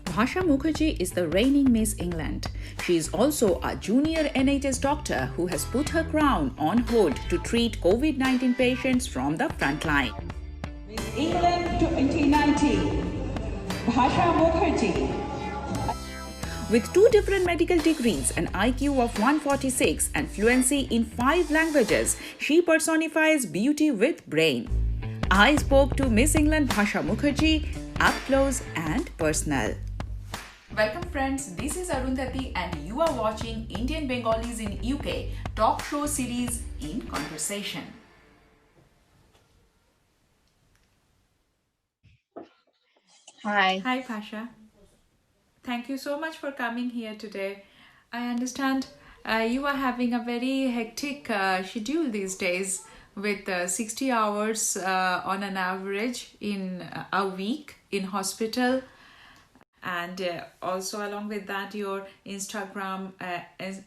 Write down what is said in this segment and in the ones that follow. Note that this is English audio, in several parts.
Bhasha Mukherjee is the reigning Miss England. She is also a junior NHS doctor who has put her crown on hold to treat COVID-19 patients from the front line. Miss England 2019, Bhasha Mukherjee. With 2 different medical degrees, an IQ of 146 and fluency in 5 languages, she personifies beauty with brain. I spoke to Miss England Bhasha Mukherjee up close and personal. Welcome friends, this is Arundhati and you are watching Indian Bengalis in UK talk show series in conversation. Hi. Hi Bhasha. Thank you so much for coming here today. I understand you are having a very hectic schedule these days with 60 hours on an average in a week in hospital. And also along with that, your Instagram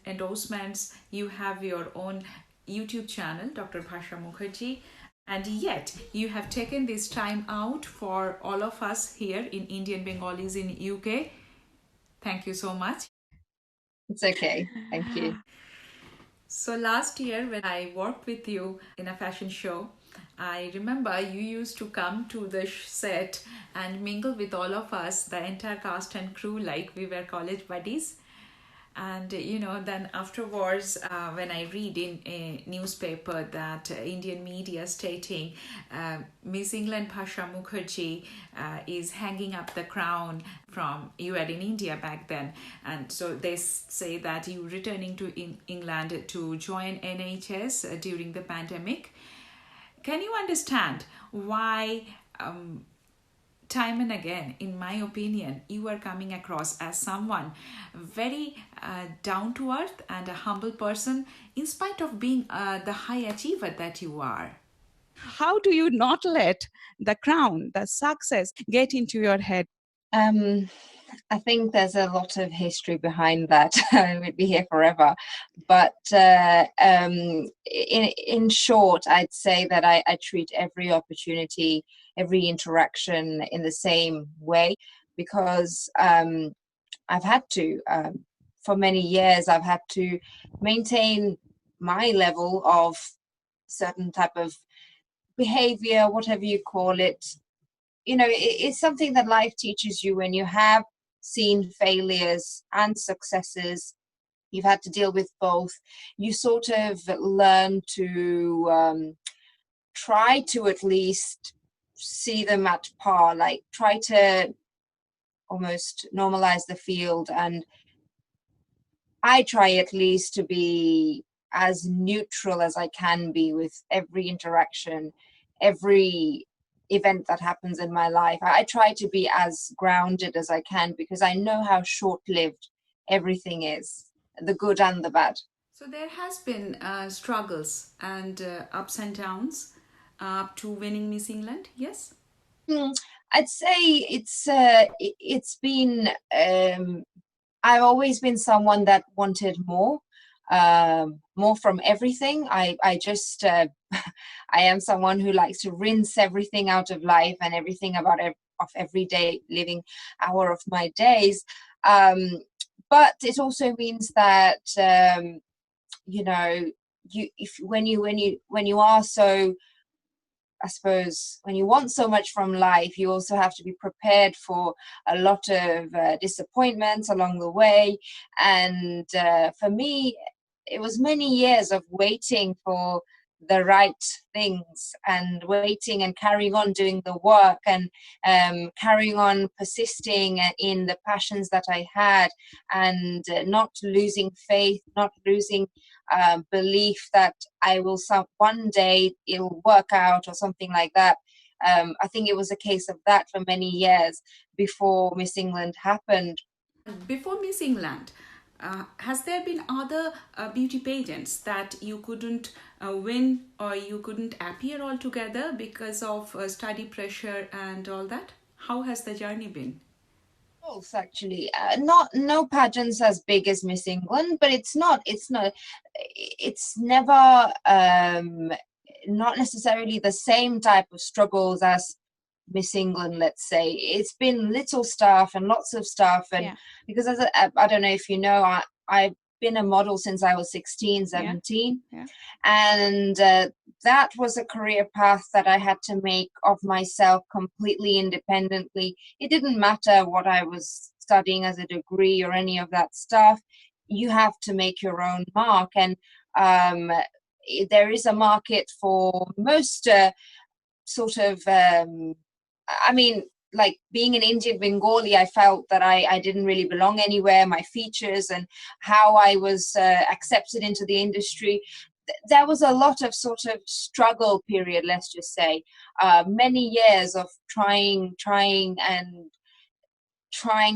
endorsements, you have your own YouTube channel, Dr. Bhasha Mukherjee. And yet, you have taken this time out for all of us here in Indian Bengalis in UK. Thank you so much. It's okay. Thank you. So last year when I worked with you in a fashion show, I remember you used to come to the set and mingle with all of us, the entire cast and crew, like we were college buddies. And then afterwards, when I read in a newspaper that Indian media stating Miss England Bhasha Mukherjee is hanging up the crown from, you were in India back then, and so they say that you returning to England to join NHS during the pandemic. Can you understand why time and again, in my opinion, you are coming across as someone very down to earth and a humble person in spite of being the high achiever that you are? How do you not let the crown, the success get into your head? I think there's a lot of history behind that. I would be here forever. But in short, I'd say that I treat every opportunity, every interaction in the same way because I've had to, for many years, I've had to maintain my level of certain type of behavior, whatever you call it. It's something that life teaches you when you have seen failures and successes. You've had to deal with both. You sort of learn to try to at least see them at par, like try to almost normalize the field. And I try at least to be as neutral as I can be with every interaction, every event that happens in my life. I try to be as grounded as I can because I know how short-lived everything is, the good and the bad. So there has been struggles and ups and downs up to winning Miss England, yes? I'd say it's been I've always been someone that wanted more from everything. I just I am someone who likes to rinse everything out of life and everything about of everyday living hour of my days. But it also means that when you are so, I suppose, when you want so much from life, you also have to be prepared for a lot of disappointments along the way. And for me, it was many years of waiting for the right things and waiting and carrying on doing the work and carrying on persisting in the passions that I had and not losing faith, not losing belief that I will one day it'll work out or something like that. I think it was a case of that for many years before Miss England happened. Before Miss England, has there been other beauty pageants that you couldn't win or you couldn't appear altogether because of study pressure and all that? How has the journey been? Both, actually. No pageants as big as Miss England, but it's never not necessarily the same type of struggles as Miss England, let's say. It's been little stuff and lots of stuff. And because I don't know if you know, I've been a model since I was 16, 17. And that was a career path that I had to make of myself completely independently. It didn't matter what I was studying as a degree or any of that stuff. You have to make your own mark. And there is a market for most sort of like being an Indian Bengali, I felt that I didn't really belong anywhere. My features and how I was accepted into the industry, there was a lot of sort of struggle period, let's just say. Many years of trying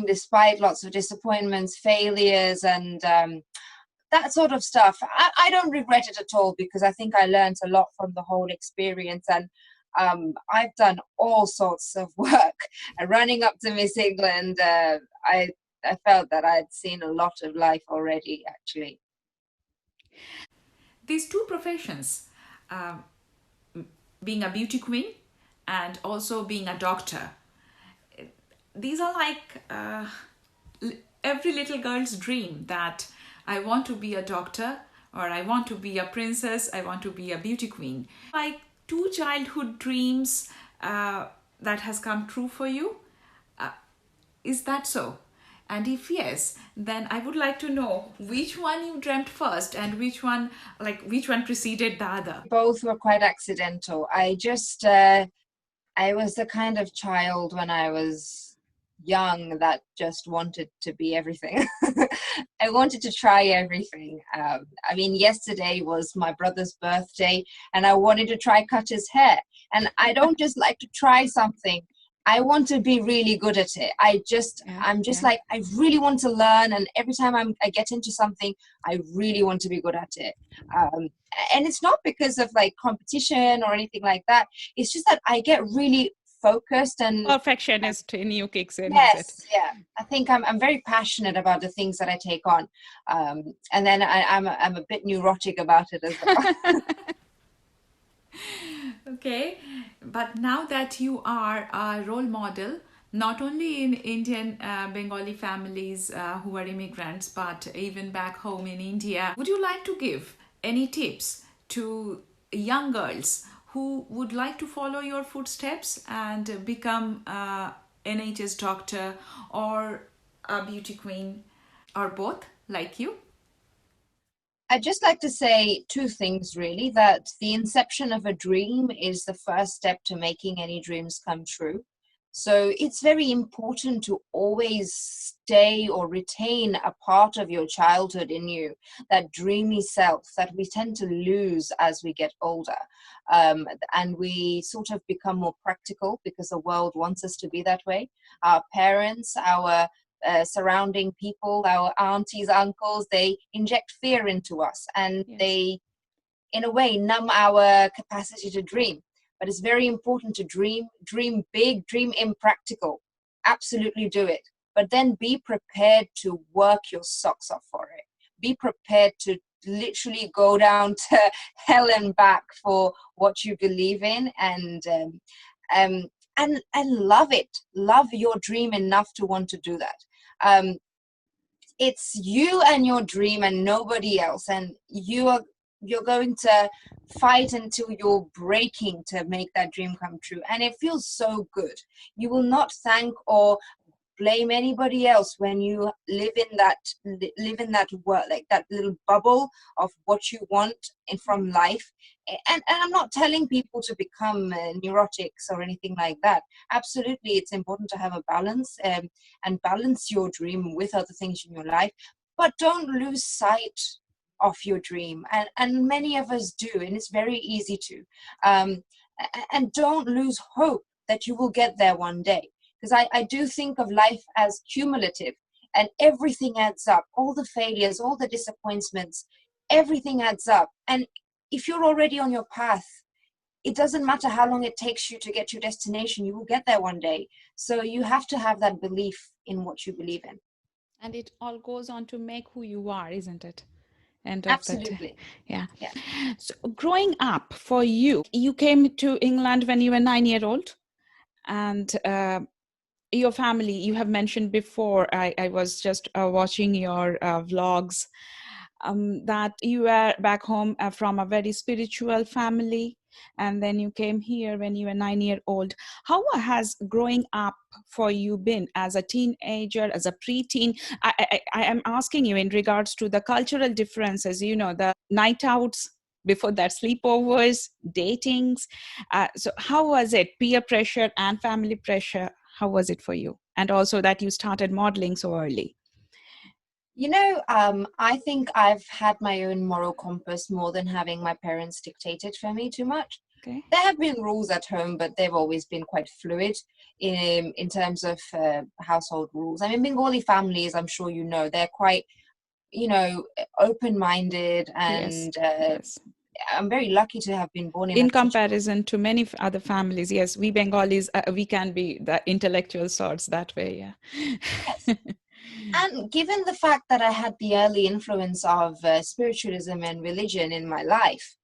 despite lots of disappointments, failures, and that sort of stuff. I don't regret it at all, because I think I learned a lot from the whole experience. And I've done all sorts of work. Running up to Miss England, I felt that I'd seen a lot of life already, actually. These two professions, being a beauty queen and also being a doctor, these are like every little girl's dream, that I want to be a doctor, or I want to be a princess, I want to be a beauty queen. Like two childhood dreams that has come true for you. Is that so? And if yes, then I would like to know which one you dreamt first and which one preceded the other. Both were quite accidental. I was the kind of child when I was young that just wanted to be everything. I wanted to try everything. Yesterday was my brother's birthday and I wanted to try cut his hair. And I don't just like to try something. I want to be really good at it. Like, I really want to learn. And every time I get into something, I really want to be good at it. And it's not because of like competition or anything like that. It's just that I get really focused and perfectionist in you kicks in. Yes, yeah. I think I'm very passionate about the things that I take on. And then I'm a bit neurotic about it as well. Okay, but now that you are a role model, not only in Indian Bengali families who are immigrants, but even back home in India, would you like to give any tips to young girls who would like to follow your footsteps and become an NHS doctor or a beauty queen, or both, like you? I'd just like to say two things, really. That the inception of a dream is the first step to making any dreams come true. So it's very important to always stay or retain a part of your childhood in you, that dreamy self that we tend to lose as we get older. And we sort of become more practical because the world wants us to be that way. Our parents, our surrounding people, our aunties, uncles, they inject fear into us, and they, in a way, numb our capacity to dream. But it's very important to dream big, dream impractical. Absolutely do it. But then be prepared to work your socks off for it. Be prepared to literally go down to hell and back for what you believe in, and love it. Love your dream enough to want to do that. It's you and your dream and nobody else, and you're going to fight until you're breaking to make that dream come true, and it feels so good. You will not thank or blame anybody else when you live in that world, like that little bubble of what you want from life. And I'm not telling people to become neurotics or anything like that. Absolutely, it's important to have a balance and balance your dream with other things in your life, but don't lose sight of your dream. And many of us do, and it's very easy to. And don't lose hope that you will get there one day. Because I do think of life as cumulative, and everything adds up. All the failures, all the disappointments, everything adds up. And if you're already on your path, it doesn't matter how long it takes you to get to your destination, you will get there one day. So you have to have that belief in what you believe in. And it all goes on to make who you are, isn't it? Absolutely. Yeah. So growing up for you, you came to England when you were 9 years old? And your family, you have mentioned before, I was just watching your vlogs, that you were back home from a very spiritual family, and then you came here when you were 9-year-old. How has growing up for you been as a teenager, as a preteen? I am asking you in regards to the cultural differences, the night outs, before that sleepovers, datings. So how was it, peer pressure and family pressure? How was it for you? And also that you started modeling so early. I think I've had my own moral compass more than having my parents dictate it for me too much. Okay. There have been rules at home, but they've always been quite fluid in terms of household rules. I mean, Bengali families, I'm sure they're quite, open-minded, Yes, and yes. I'm very lucky to have been born In in such. comparison to many other families, yes, we Bengalis, we can be the intellectual sorts that way, yeah. Yes. And given the fact that I had the early influence of spiritualism and religion in my life,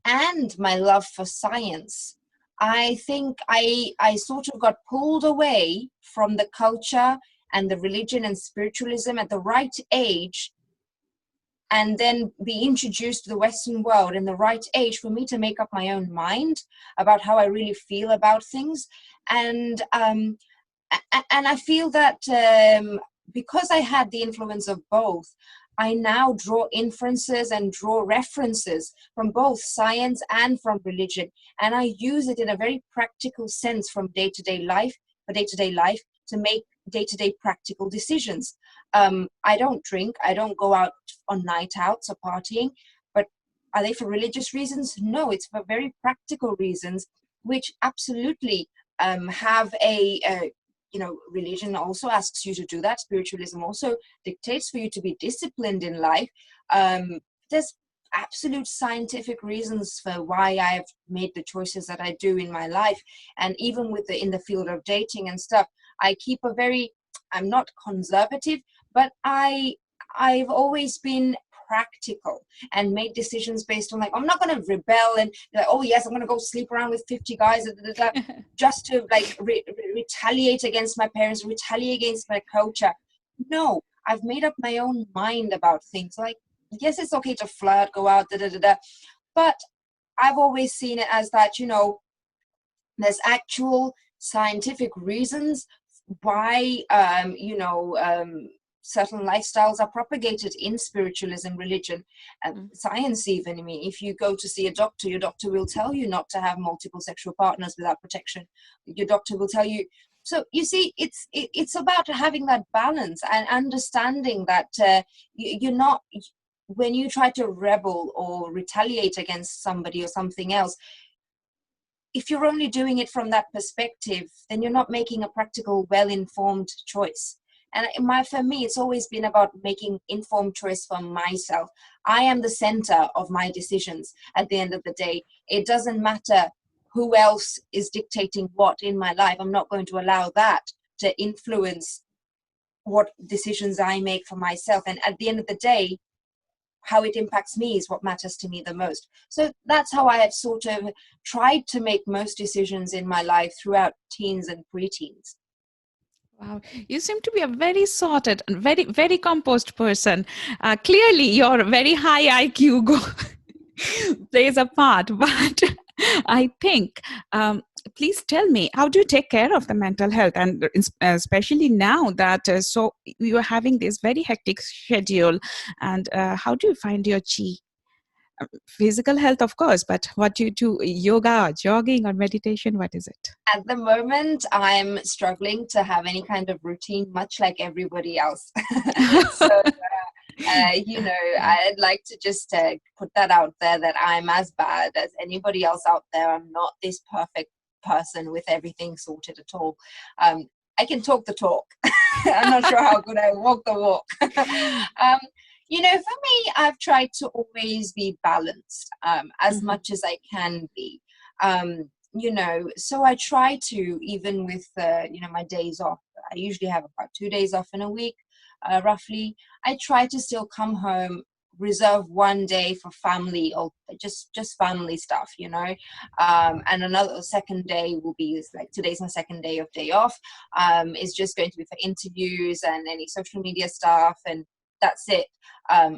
and my love for science, I think I sort of got pulled away from the culture and the religion and spiritualism at the right age, and then be introduced to the Western world in the right age for me to make up my own mind about how I really feel about things. And I feel that because I had the influence of both, I now draw inferences and draw references from both science and from religion, and I use it in a very practical sense from day-to-day life, to make day-to-day practical decisions. I don't drink, I don't go out on night outs or partying, but are they for religious reasons? No, it's for very practical reasons, which absolutely have a religion also asks you to do that. Spiritualism also dictates for you to be disciplined in life. There's absolute scientific reasons for why I've made the choices that I do in my life. And even in the field of dating and stuff, I'm not conservative, but I've always been practical and made decisions based on, like, I'm not going to rebel and like, oh yes, I'm going to go sleep around with 50 guys just to like retaliate against my parents, retaliate against my culture. No, I've made up my own mind about things. Like, yes, it's okay to flirt, go out, but I've always seen it as that, there's actual scientific reasons why certain lifestyles are propagated in spiritualism, religion, and science even. I mean, if you go to see a doctor, your doctor will tell you not to have multiple sexual partners without protection. Your doctor will tell you. So you see, it's about having that balance and understanding that you're not, when you try to rebel or retaliate against somebody or something else, if you're only doing it from that perspective, then you're not making a practical, well-informed choice. And for me, it's always been about making informed choice for myself. I am the center of my decisions at the end of the day. It doesn't matter who else is dictating what in my life. I'm not going to allow that to influence what decisions I make for myself. And at the end of the day, how it impacts me is what matters to me the most. So that's how I have sort of tried to make most decisions in my life throughout teens and preteens. Wow, you seem to be a very sorted and very, very composed person. Clearly, your very high IQ plays a part, but I think, please tell me, how do you take care of the mental health? And especially now that so you are having this very hectic schedule, and how do you find your chi? Physical health, of course, but what do you do? Yoga, jogging, or meditation? What is it? At the moment, I'm struggling to have any kind of routine, much like everybody else. So, I'd like to just put that out there, that I'm as bad as anybody else out there. I'm not this perfect person with everything sorted at all. I can talk the talk. I'm not sure how good I walk the walk. For me, I've tried to always be balanced as much as I can be. So I try to, even with, my days off, I usually have about 2 days off in a week, roughly. I try to still come home reserve one day for family, or just family stuff, and another second day will be like, today's my second day of day off, is just going to be for interviews and any social media stuff, and that's it.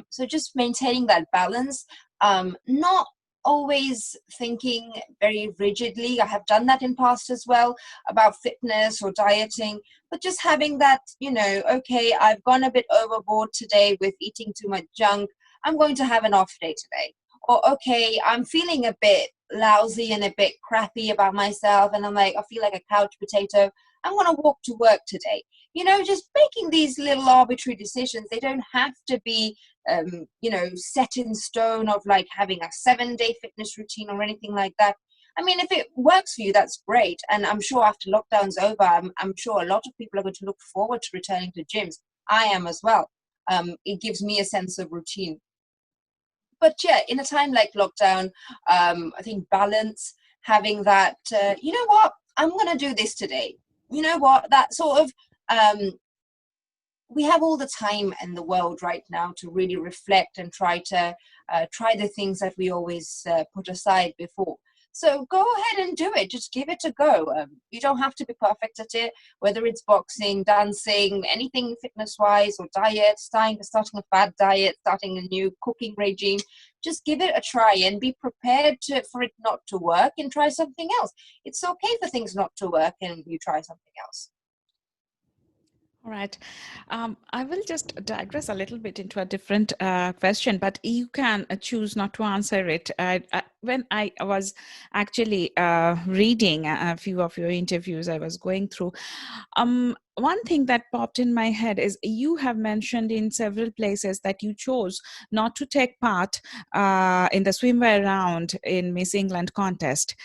So just maintaining that balance, not always thinking very rigidly. I have done that in past as well, about fitness or dieting, but just having that, okay, I've gone a bit overboard today with eating too much junk, I'm going to have an off day today. Or, okay, I'm feeling a bit lousy and a bit crappy about myself, and I feel like a couch potato, I'm going to walk to work today. Just making these little arbitrary decisions. They don't have to be set in stone of like having a 7-day fitness routine or anything like that. I mean, if it works for you, that's great. And I'm sure after lockdown's over, I'm sure a lot of people are going to look forward to returning to gyms. I am as well. It gives me a sense of routine. But yeah, in a time like lockdown, I think balance, having that, you know what, I'm going to do this today. You know what, that sort of, we have all the time in the world right now to really reflect and try the things that we always put aside before. So go ahead and do it. Just give it a go. You don't have to be perfect at it, whether it's boxing, dancing, anything fitness-wise, or diet, starting a fad diet, starting a new cooking regime. Just give it a try and be prepared for it not to work, and try something else. It's okay for things not to work and you try something else. All right. I will just digress a little bit into a different question, but you can choose not to answer it. When I was actually reading a few of your interviews I was going through, one thing that popped in my head is you have mentioned in several places that you chose not to take part in the swimwear round in Miss England contest.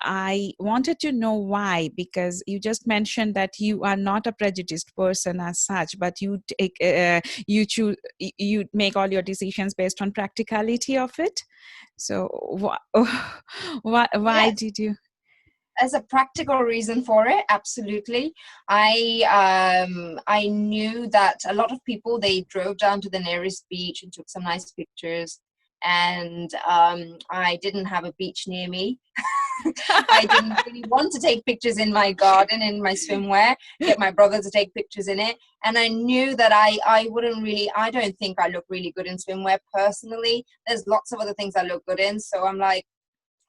I wanted to know why, because you just mentioned that you are not a prejudiced person as such, but you make all your decisions based on practicality of it. So why Yes. did you? As a practical reason for it, absolutely. I knew that a lot of people, they drove down to the nearest beach and took some nice pictures, and I didn't have a beach near me. I didn't really want to take pictures in my garden, in my swimwear, get my brother to take pictures in it. And I knew that I don't think I look really good in swimwear personally. There's lots of other things I look good in. So I'm like,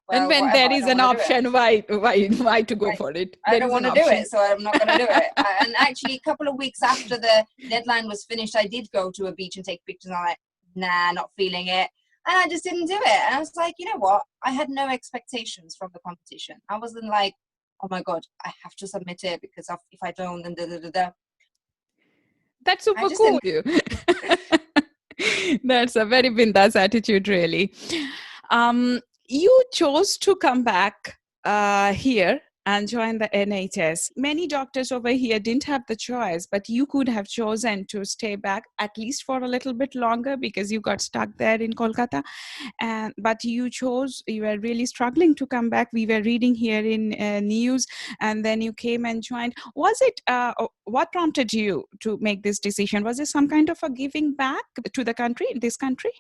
well, And when whatever, there is an option, why to go for it? I There don't is want an to do option. it, so I'm not going to do it. And actually, a couple of weeks after the deadline was finished, I did go to a beach and take pictures, and I'm like, nah, not feeling it. And I just didn't do it. And I was like, you know what? I had no expectations from the competition. I wasn't like, oh my God, I have to submit it, because if I don't, then da-da-da-da. That's super cool. That's a very bindas attitude, really. You chose to come back here and join the NHS. Many doctors over here didn't have the choice, but you could have chosen to stay back at least for a little bit longer because you got stuck there in Kolkata. But you were really struggling to come back. We were reading here in news, and then you came and joined. Was it, what prompted you to make this decision? Was it some kind of a giving back to the country, this country?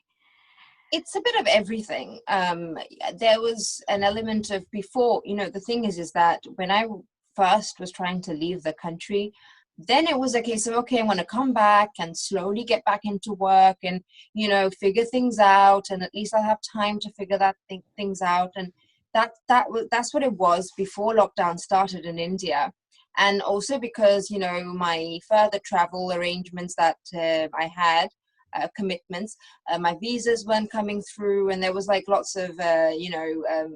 It's a bit of everything. There was an element of before, the thing is that when I first was trying to leave the country, then it was a case of, okay, I want to come back and slowly get back into work and, figure things out. And at least I have time to figure things out. And that's what it was before lockdown started in India. And also because, my further travel arrangements that I had, commitments, my visas weren't coming through, and there was like lots of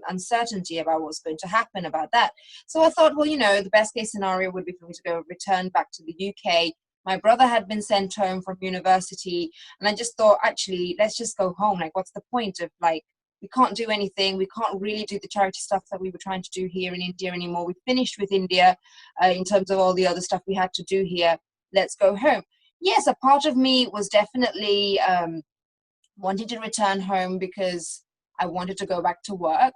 uncertainty about what's going to happen about that. So I thought, well, the best case scenario would be for me to go return back to the UK. My brother had been sent home from university, and I just thought, actually, let's just go home. Like, what's the point of, like, we can't do anything, we can't really do the charity stuff that we were trying to do here in India anymore. We finished with India in terms of all the other stuff we had to do here. Let's go home. Yes, a part of me was definitely wanting to return home because I wanted to go back to work.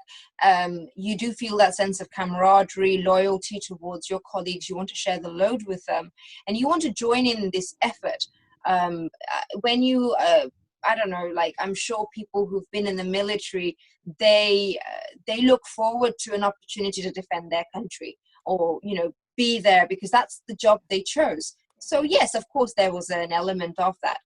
You do feel that sense of camaraderie, loyalty towards your colleagues. You want to share the load with them, and you want to join in this effort. When you I don't know, like I'm sure people who've been in the military, they look forward to an opportunity to defend their country, or be there because that's the job they chose. So yes, of course there was an element of that.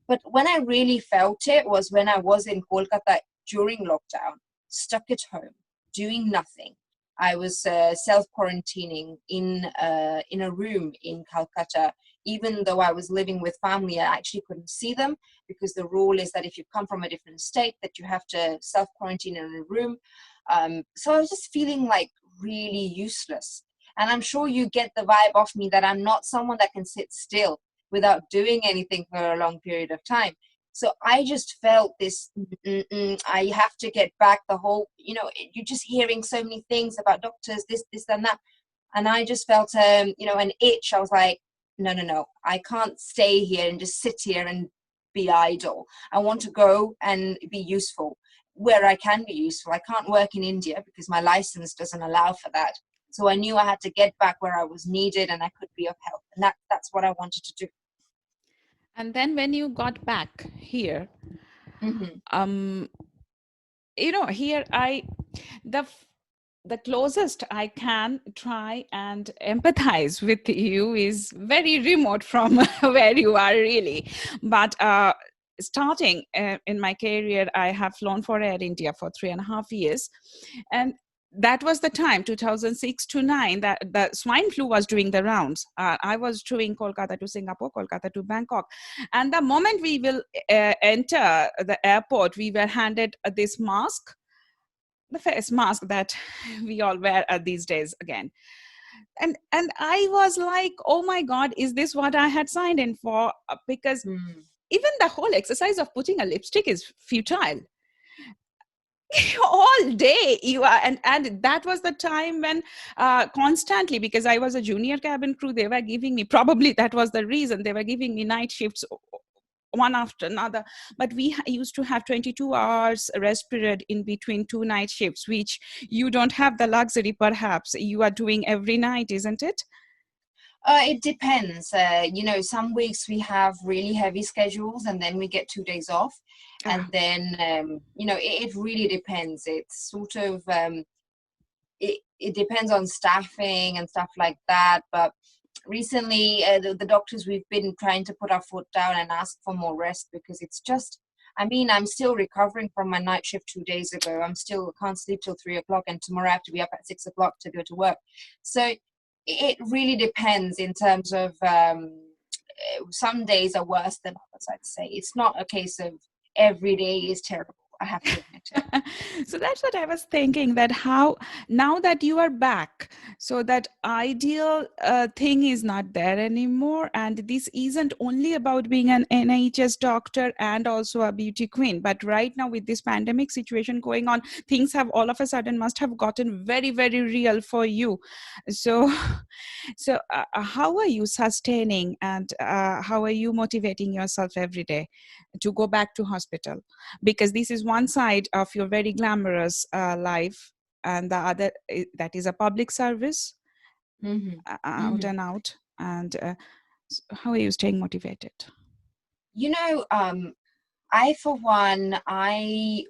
But when I really felt it was when I was in Kolkata during lockdown, stuck at home, doing nothing. I was self-quarantining in a room in Calcutta. Even though I was living with family, I actually couldn't see them because the rule is that if you come from a different state, that you have to self-quarantine in a room. So I was just feeling like really useless. And I'm sure you get the vibe off me that I'm not someone that can sit still without doing anything for a long period of time. So I just felt this, I have to get back the whole, you're just hearing so many things about doctors, this, and that. And I just felt, an itch. I was like, no, I can't stay here and just sit here and be idle. I want to go and be useful where I can be useful. I can't work in India because my license doesn't allow for that. So I knew I had to get back where I was needed and I could be of help. And that's what I wanted to do. And then when you got back here, Mm-hmm. Here the the closest I can try and empathize with you is very remote from where you are really. But starting in my career, I have flown for Air India for 3.5 years. And that was the time, 2006 to 9, that the swine flu was doing the rounds. I was doing Kolkata to Singapore, Kolkata to Bangkok. And the moment we will enter the airport, we were handed this mask, the face mask that we all wear these days again. And I was like, oh my God, is this what I had signed in for? Because even the whole exercise of putting a lipstick is futile. All day you are, and that was the time when constantly, because I was a junior cabin crew, they were giving me, probably that was the reason, they were giving me night shifts one after another. But we used to have 22 hours rest period in between 2 night shifts, which you don't have the luxury. Perhaps you are doing every night, isn't it? It depends. Some weeks we have really heavy schedules and then we get 2 days off. And then, it really depends. It's sort of, it depends on staffing and stuff like that. But recently, the doctors, we've been trying to put our foot down and ask for more rest because it's just, I'm still recovering from my night shift 2 days ago. Can't sleep till 3 o'clock, and tomorrow I have to be up at 6 o'clock to go to work. So it really depends in terms of some days are worse than others, I'd say. It's not a case of every day is terrible, I have to admit it. So that's what I was thinking, that how now that you are back, so that ideal thing is not there anymore. And this isn't only about being an NHS doctor and also a beauty queen, but right now with this pandemic situation going on, things have all of a sudden must have gotten very, very real for you. So how are you sustaining, and how are you motivating yourself every day to go back to hospital? Because this is one side of your very glamorous life, and the other, that is a public service, out and out. And how are you staying motivated? I, for one,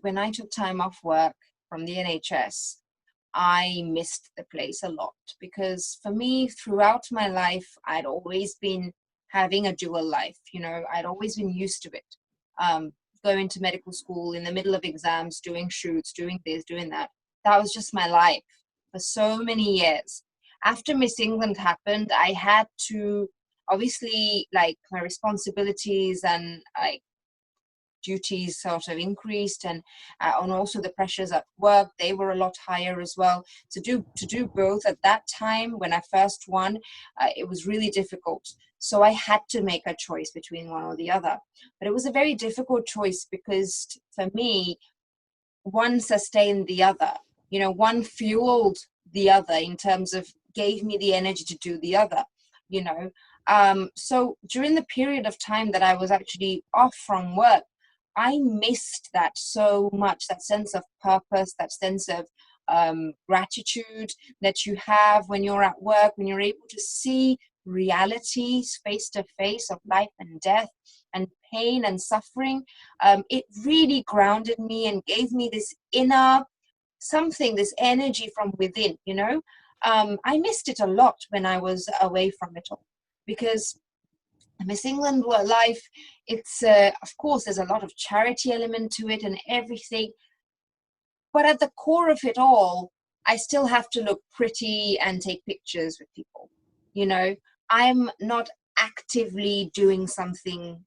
when I took time off work from the NHS, I missed the place a lot, because for me, throughout my life, I'd always been having a dual life. I'd always been used to it. Going to medical school in the middle of exams, doing shoots, doing this, doing that. That was just my life for so many years. After Miss England happened, I had to, obviously, like, my responsibilities and like duties sort of increased, and also the pressures at work, they were a lot higher as well. To do both at that time when I first won, it was really difficult. So I had to make a choice between one or the other. But it was a very difficult choice because for me, one sustained the other. One fueled the other in terms of gave me the energy to do the other. So during the period of time that I was actually off from work, I missed that so much, that sense of purpose, that sense of gratitude that you have when you're at work, when you're able to see realities face to face of life and death. and pain and suffering, it really grounded me and gave me this inner something, this energy from within, you know. I missed it a lot when I was away from it all, because Miss England life, it's of course there's a lot of charity element to it and everything, but at the core of it all, I still have to look pretty and take pictures with people. You know, I'm not actively doing something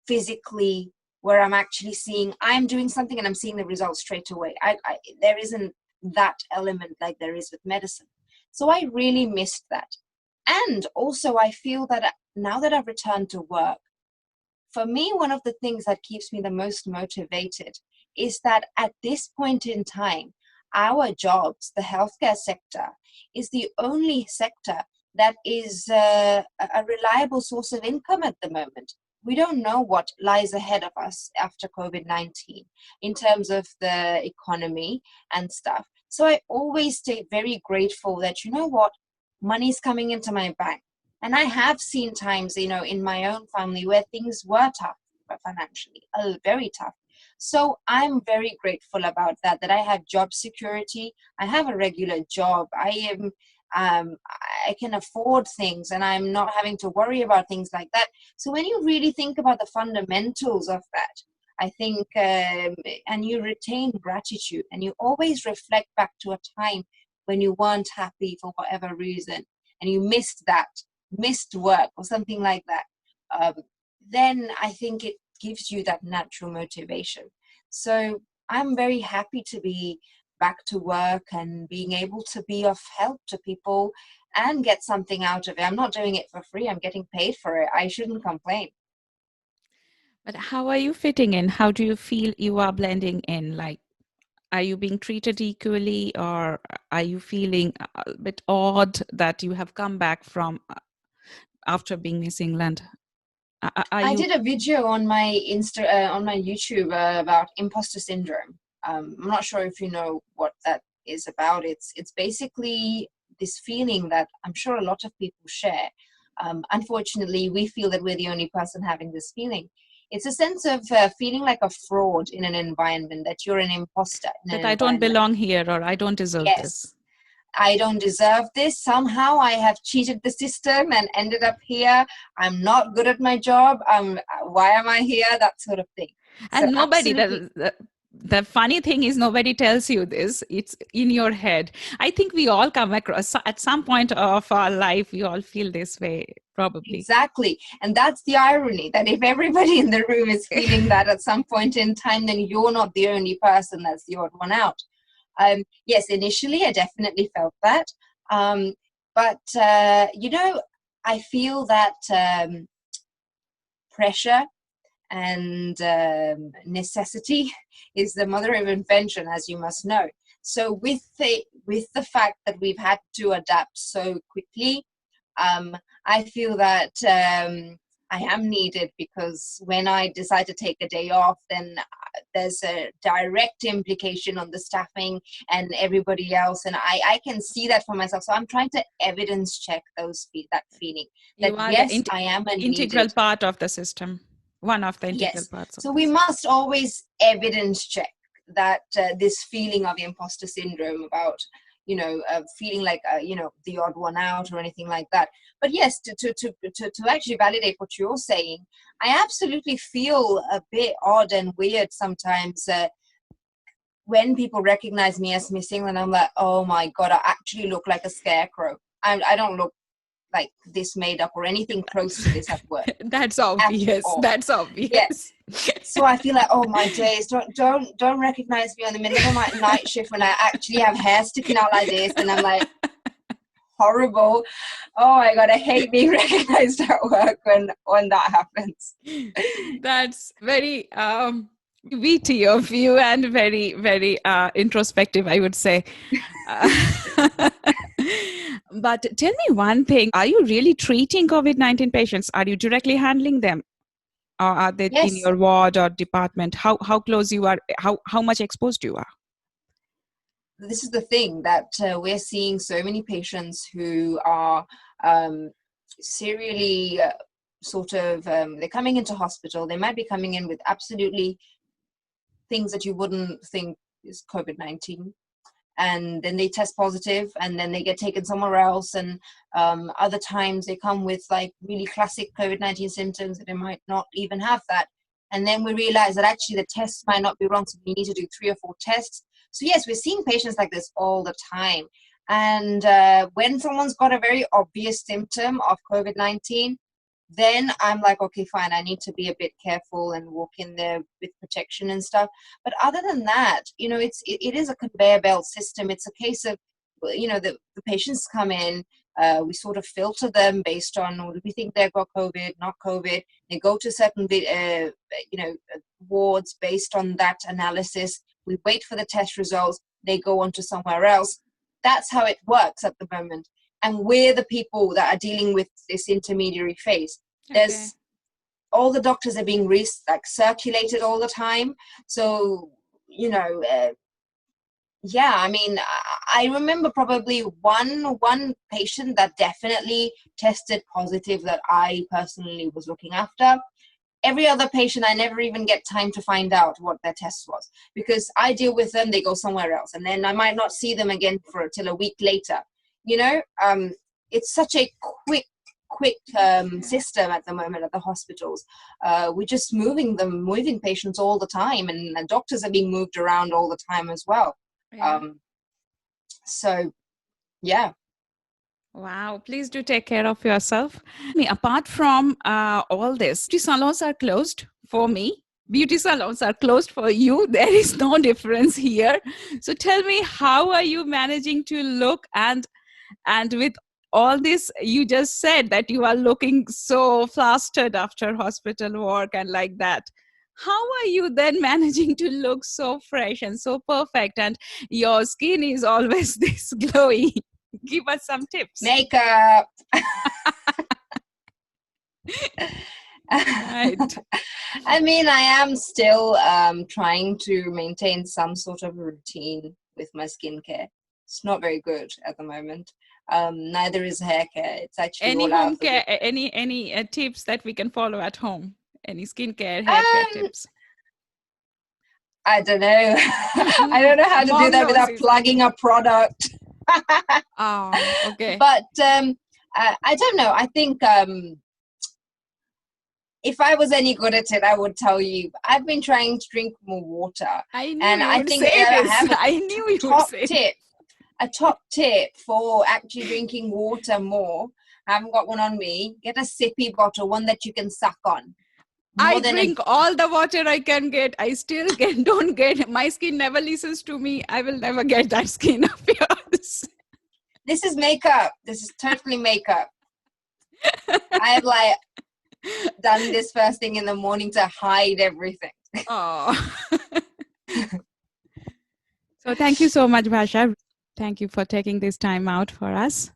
physically where I'm actually seeing, I'm doing something and I'm seeing the results straight away. There isn't that element like there is with medicine. So I really missed that. And also I feel that now that I've returned to work, for me, one of the things that keeps me the most motivated is that at this point in time, our jobs, the healthcare sector, is the only sector that is a reliable source of income at the moment. We don't know what lies ahead of us after COVID-19 in terms of the economy and stuff. So I always stay very grateful that, you know what, money's coming into my bank. And I have seen times, you know, in my own family where things were tough financially, very tough. So I'm very grateful about that I have job security. I have a regular job. I can afford things and I'm not having to worry about things like that. So when you really think about the fundamentals of that, I think, and you retain gratitude and you always reflect back to a time when you weren't happy for whatever reason and you missed work or something like that, then I think it gives you that natural motivation. So I'm very happy to be back to work and being able to be of help to people and get something out of it. I'm not doing it for free. I'm getting paid for it. I shouldn't complain. But how are you fitting in? How do you feel you are blending in? Like, are you being treated equally, or are you feeling a bit odd that you have come back from after being Miss England? I did a video on my on my YouTube about imposter syndrome. I'm not sure if you know what that is about. It's basically this feeling that I'm sure a lot of people share. Unfortunately, we feel that we're the only person having this feeling. It's a sense of feeling like a fraud in an environment, that you're an imposter. That I don't belong here, or I don't deserve this. Yes, I don't deserve this. Somehow I have cheated the system and ended up here. I'm not good at my job. Why am I here? That sort of thing. And So nobody, absolutely. the funny thing is nobody tells you this. It's in your head. I think we all come across at some point of our life, we all feel this way, probably. Exactly. And that's the irony, that if everybody in the room is feeling that at some point in time, then you're not the only person that's the odd one out. Yes, initially I definitely felt that. But you know, I feel that pressure and necessity is the mother of invention, as you must know. So with the fact that we've had to adapt so quickly, I feel that I am needed, because when I decide to take a day off, then there's a direct implication on the staffing and everybody else, and I can see that for myself. So I'm trying to evidence check that feeling that yes, I am an integral part of the system. One of the integral parts. So we must always evidence check that this feeling of imposter syndrome, about, you know, feeling like, you know, the odd one out or anything like that. But yes, to actually validate what you're saying, I absolutely feel a bit odd and weird sometimes when people recognize me as Miss England. I'm like, oh my God, I actually look like a scarecrow. I don't look like this made up or anything close to this at work. That's obvious. That's obvious. Yes. So I feel like, oh my days, don't recognize me on the middle of my night shift when I actually have hair sticking out like this, and I'm like, horrible. Oh my God, I hate being recognized at work when that happens. That's very witty of you, and very, very introspective, I would say. But tell me one thing, are you really treating COVID-19 patients? Are you directly handling them? Or are they in your ward or department? How close you are, how much exposed you are? This is the thing, that we're seeing so many patients who are serially they're coming into hospital. They might be coming in with absolutely things that you wouldn't think is COVID-19. And then they test positive, and then they get taken somewhere else. And other times they come with like really classic COVID-19 symptoms that they might not even have that. And then we realize that actually the tests might not be wrong, so we need to do 3 or 4 tests. So yes, we're seeing patients like this all the time. And when someone's got a very obvious symptom of COVID-19, then I'm like, okay, fine, I need to be a bit careful and walk in there with protection and stuff. But other than that, it is a conveyor belt system. It's a case of, the patients come in, we sort of filter them based on, do we think they've got COVID, not COVID. They go to certain, wards based on that analysis. We wait for the test results. They go on to somewhere else. That's how it works at the moment. And we're the people that are dealing with this intermediary phase. There's all the doctors are being circulated all the time. So, I remember probably one patient that definitely tested positive that I personally was looking after. Every other patient, I never even get time to find out what their test was, because I deal with them, they go somewhere else, and then I might not see them again till a week later. It's such a quick system at the moment at the hospitals. We're just moving patients all the time, and doctors are being moved around all the time as well. Wow, please do take care of yourself. Apart from all this, beauty salons are closed for me. Beauty salons are closed for you. There is no difference here. So tell me, how are you managing to look, and with all this, you just said that you are looking so flustered after hospital work and like that. How are you then managing to look so fresh and so perfect, and your skin is always this glowy? Give us some tips. Makeup. Right. I mean, I am still trying to maintain some sort of routine with my skincare. It's not very good at the moment. Neither is hair care. It's actually any all home care. Any tips that we can follow at home? Any skincare, hair care tips? I don't know. I don't know how to do that without plugging a product. Oh, okay. But I don't know. I think if I was any good at it, I would tell you. I've been trying to drink more water. I knew and you I would think say this. I have I knew you would say tip. A top tip for actually drinking water more. I haven't got one on me. Get a sippy bottle, one that you can suck on. I drink all the water I can get. I still don't get. My skin never listens to me. I will never get that skin of yours. This is makeup. This is totally makeup. I've done this first thing in the morning to hide everything. Oh. So thank you so much, Bhasha. Thank you for taking this time out for us.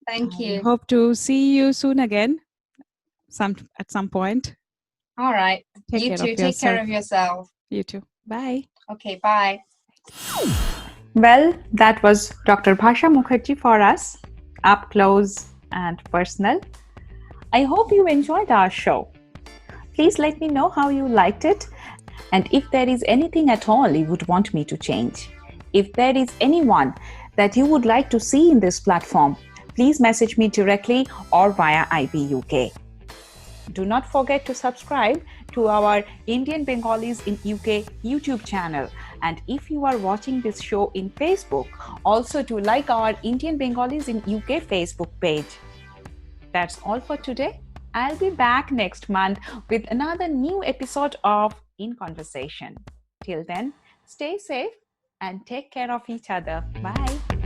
Thank you. I hope to see you soon again, at some point. All right. You too. Take care of yourself. You too. Bye. Okay, bye. Well, that was Dr. Bhasha Mukherjee for us, up close and personal. I hope you enjoyed our show. Please let me know how you liked it, and if there is anything at all you would want me to change. If there is anyone that you would like to see in this platform, please message me directly or via IB UK. Do not forget to subscribe to our Indian Bengalis in UK YouTube channel. And if you are watching this show in Facebook, also to like our Indian Bengalis in UK Facebook page. That's all for today. I'll be back next month with another new episode of In Conversation. Till then, stay safe and take care of each other. Bye.